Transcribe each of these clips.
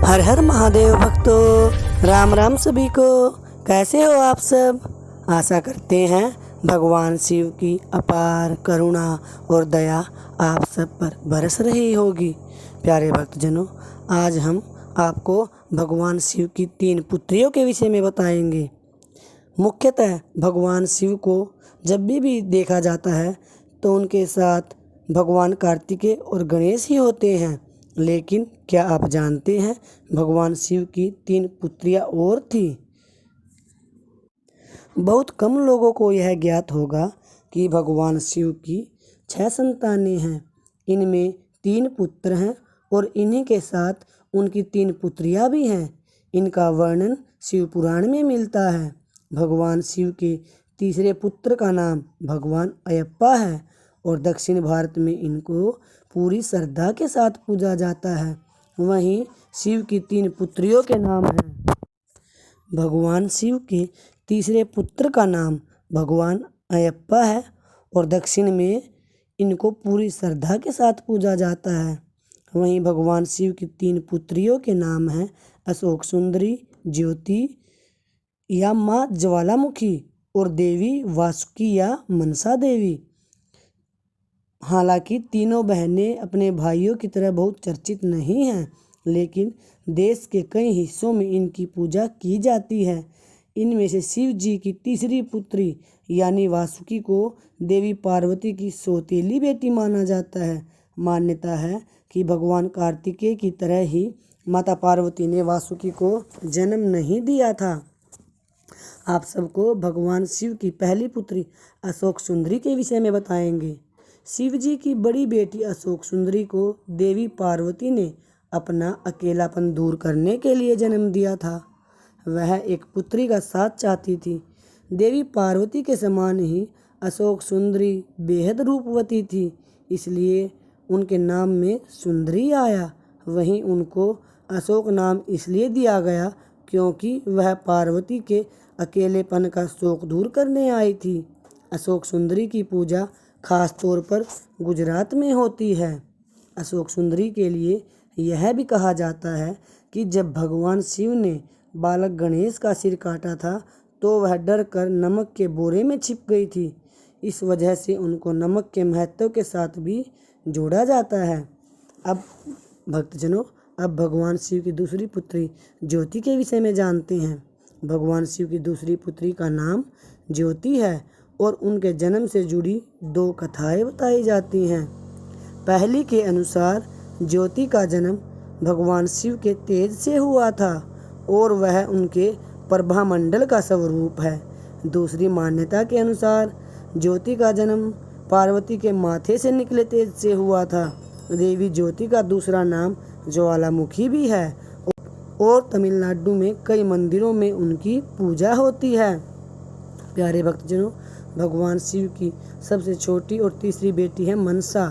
हर हर महादेव भक्तों, राम राम सभी को। कैसे हो आप सब? आशा करते हैं भगवान शिव की अपार करुणा और दया आप सब पर बरस रही होगी। प्यारे भक्तजनों, आज हम आपको भगवान शिव की 3 पुत्रियों के विषय में बताएंगे। मुख्यतः भगवान शिव को जब भी देखा जाता है तो उनके साथ भगवान कार्तिकेय और गणेश ही होते हैं। लेकिन क्या आप जानते हैं भगवान शिव की 3 पुत्रियां और थी? बहुत कम लोगों को यह ज्ञात होगा कि भगवान शिव की 6 संतानें हैं। इनमें 3 पुत्र हैं और इन्हीं के साथ उनकी 3 पुत्रियां भी हैं। इनका वर्णन शिव पुराण में मिलता है। भगवान शिव के तीसरे पुत्र का नाम भगवान अयप्पा है और दक्षिण भारत में इनको पूरी श्रद्धा के साथ पूजा जाता है। वहीं शिव की 3 पुत्रियों के नाम हैं। भगवान शिव के तीसरे पुत्र का नाम भगवान अयप्पा है और दक्षिण में इनको पूरी श्रद्धा के साथ पूजा जाता है। वहीं भगवान शिव की 3 पुत्रियों के नाम हैं अशोक सुंदरी, ज्योति या माँ ज्वालामुखी और देवी वासुकी या मनसा देवी। हालांकि तीनों बहनें अपने भाइयों की तरह बहुत चर्चित नहीं हैं, लेकिन देश के कई हिस्सों में इनकी पूजा की जाती है। इनमें से शिव जी की तीसरी पुत्री यानी वासुकी को देवी पार्वती की सौतेली बेटी माना जाता है। मान्यता है कि भगवान कार्तिकेय की तरह ही माता पार्वती ने वासुकी को जन्म नहीं दिया था। आप सबको भगवान शिव की पहली पुत्री अशोक सुंदरी के विषय में बताएंगे। शिव जी की बड़ी बेटी अशोक सुंदरी को देवी पार्वती ने अपना अकेलापन दूर करने के लिए जन्म दिया था। वह एक पुत्री का साथ चाहती थी। देवी पार्वती के समान ही अशोक सुंदरी बेहद रूपवती थी, इसलिए उनके नाम में सुंदरी आया। वहीं उनको अशोक नाम इसलिए दिया गया क्योंकि वह पार्वती के अकेलेपन का शोक दूर करने आई थी। अशोक सुंदरी की पूजा खास तौर पर गुजरात में होती है। अशोक सुंदरी के लिए यह भी कहा जाता है कि जब भगवान शिव ने बालक गणेश का सिर काटा था तो वह डर कर नमक के बोरे में छिप गई थी। इस वजह से उनको नमक के महत्व के साथ भी जोड़ा जाता है। अब भक्तजनों, अब भगवान शिव की दूसरी पुत्री ज्योति के विषय में जानते हैं। भगवान शिव की दूसरी पुत्री का नाम ज्योति है और उनके जन्म से जुड़ी 2 कथाएं बताई जाती हैं। पहली के अनुसार ज्योति का जन्म भगवान शिव के तेज से हुआ था और वह उनके प्रभामंडल का स्वरूप है। दूसरी मान्यता के अनुसार ज्योति का जन्म पार्वती के माथे से निकले तेज से हुआ था। देवी ज्योति का दूसरा नाम ज्वालामुखी भी है और तमिलनाडु में कई मंदिरों में उनकी पूजा होती है। प्यारे भक्तजनों, भगवान शिव की सबसे छोटी और तीसरी बेटी है मनसा।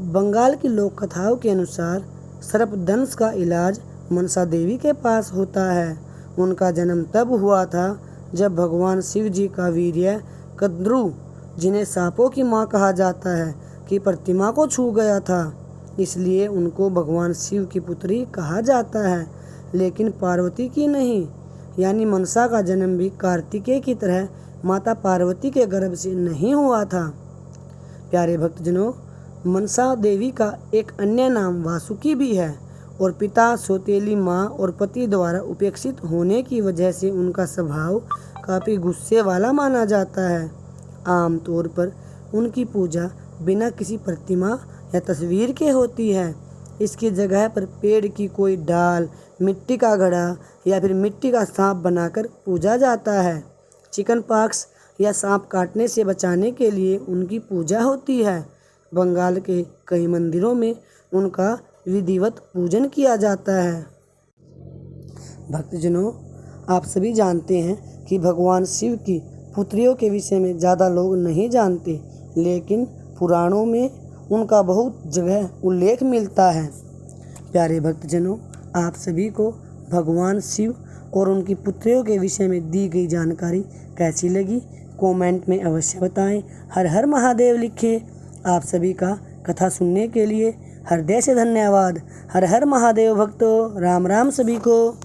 बंगाल की लोक कथाओं के अनुसार सर्पदंश का इलाज मनसा देवी के पास होता है। उनका जन्म तब हुआ था जब भगवान शिव जी का वीर्य कद्रू, जिन्हें सांपों की मां कहा जाता है, की प्रतिमा को छू गया था। इसलिए उनको भगवान शिव की पुत्री कहा जाता है, लेकिन पार्वती की नहीं। यानी मनसा का जन्म भी कार्तिकेय की तरह माता पार्वती के गर्भ से नहीं हुआ था। प्यारे भक्तजनों, मनसा देवी का एक अन्य नाम वासुकी भी है और पिता, सौतेली माँ और पति द्वारा उपेक्षित होने की वजह से उनका स्वभाव काफ़ी गुस्से वाला माना जाता है। आमतौर पर उनकी पूजा बिना किसी प्रतिमा या तस्वीर के होती है। इसकी जगह पर पेड़ की कोई डाल, मिट्टी का घड़ा या फिर मिट्टी का सांप बनाकर पूजा जाता है। चिकन पॉक्स या सांप काटने से बचाने के लिए उनकी पूजा होती है। बंगाल के कई मंदिरों में उनका विधिवत पूजन किया जाता है। भक्तजनों, आप सभी जानते हैं कि भगवान शिव की पुत्रियों के विषय में ज़्यादा लोग नहीं जानते, लेकिन पुराणों में उनका बहुत जगह उल्लेख मिलता है। प्यारे भक्तजनों, आप सभी को भगवान शिव और उनकी पुत्रियों के विषय में दी गई जानकारी कैसी लगी, कमेंट में अवश्य बताएं। हर हर महादेव लिखें। आप सभी का कथा सुनने के लिए हृदय से धन्यवाद। हर हर महादेव भक्तों, राम राम सभी को।